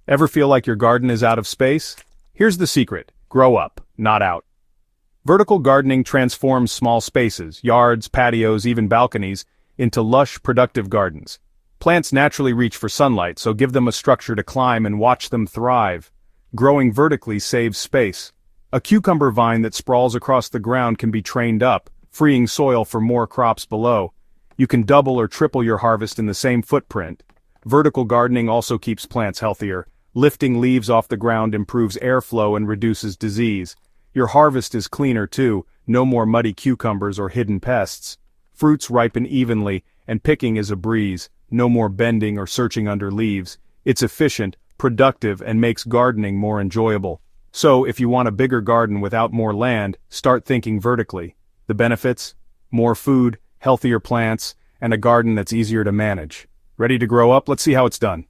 Ever feel like your garden is out of space? Here's the secret: grow up, not out. Vertical gardening transforms small spaces, yards, patios, even balconies, into lush, productive gardens. Plants naturally reach for sunlight, so give them a structure to climb and watch them thrive. Growing vertically saves space. A cucumber vine that sprawls across the ground can be trained up, freeing soil for more crops below. You can double or triple your harvest in the same footprint. Vertical gardening also keeps plants healthier. Lifting leaves off the ground improves airflow and reduces disease. Your harvest is cleaner too, no more muddy cucumbers or hidden pests. Fruits ripen evenly, and picking is a breeze, no more bending or searching under leaves. It's efficient, productive, and makes gardening more enjoyable. So, if you want a bigger garden without more land, start thinking vertically. The benefits? More food, healthier plants, and a garden that's easier to manage. Ready to grow up? Let's see how it's done.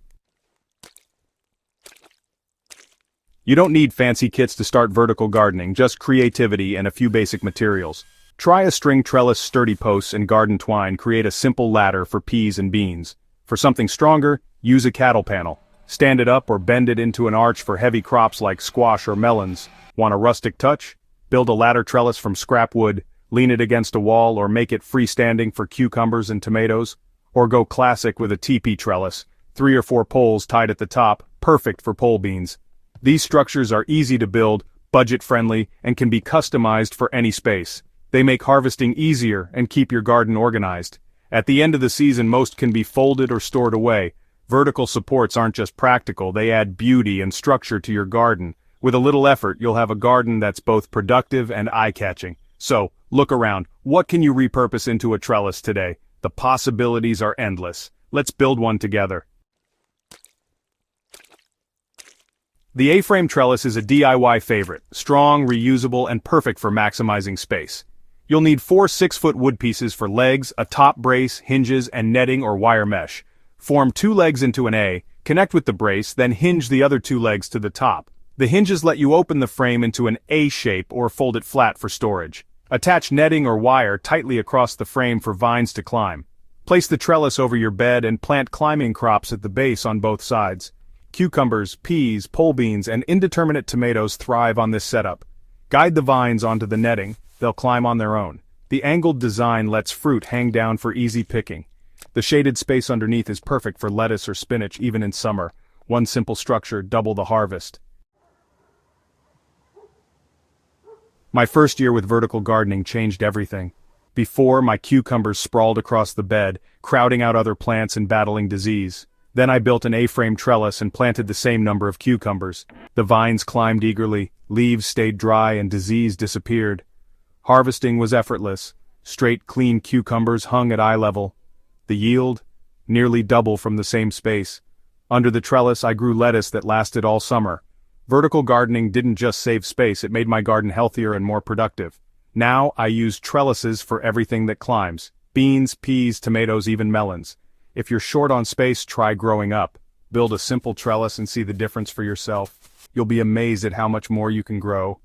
You don't need fancy kits to start vertical gardening, just creativity and a few basic materials. Try a string trellis, sturdy posts, and garden twine. Create a simple ladder for peas and beans. For something stronger, use a cattle panel. Stand it up or bend it into an arch for heavy crops like squash or melons. Want a rustic touch? Build a ladder trellis from scrap wood, lean it against a wall, or make it freestanding for cucumbers and tomatoes. Or go classic with a teepee trellis, 3 or 4 poles tied at the top, perfect for pole beans. These structures are easy to build, budget-friendly, and can be customized for any space. They make harvesting easier and keep your garden organized. At the end of the season, most can be folded or stored away. Vertical supports aren't just practical, they add beauty and structure to your garden. With a little effort, you'll have a garden that's both productive and eye-catching. So, look around. What can you repurpose into a trellis today? The possibilities are endless. Let's build one together. The A-frame trellis is a DIY favorite, strong, reusable, and perfect for maximizing space. You'll need 4 6-foot wood pieces for legs, a top brace, hinges, and netting or wire mesh. Form 2 legs into an A, connect with the brace, then hinge the other 2 legs to the top. The hinges let you open the frame into an A shape or fold it flat for storage. Attach netting or wire tightly across the frame for vines to climb. Place the trellis over your bed and plant climbing crops at the base on both sides. Cucumbers, peas, pole beans, and indeterminate tomatoes thrive on this setup. Guide the vines onto the netting, they'll climb on their own. The angled design lets fruit hang down for easy picking. The shaded space underneath is perfect for lettuce or spinach even in summer. One simple structure, double the harvest. My first year with vertical gardening changed everything. Before, my cucumbers sprawled across the bed, crowding out other plants and battling disease. Then I built an A-frame trellis and planted the same number of cucumbers. The vines climbed eagerly, leaves stayed dry, and disease disappeared. Harvesting was effortless. Straight, clean cucumbers hung at eye level. The yield? Nearly double from the same space. Under the trellis, I grew lettuce that lasted all summer. Vertical gardening didn't just save space, it made my garden healthier and more productive. Now, I use trellises for everything that climbs. Beans, peas, tomatoes, even melons. If you're short on space, try growing up. Build a simple trellis and see the difference for yourself. You'll be amazed at how much more you can grow.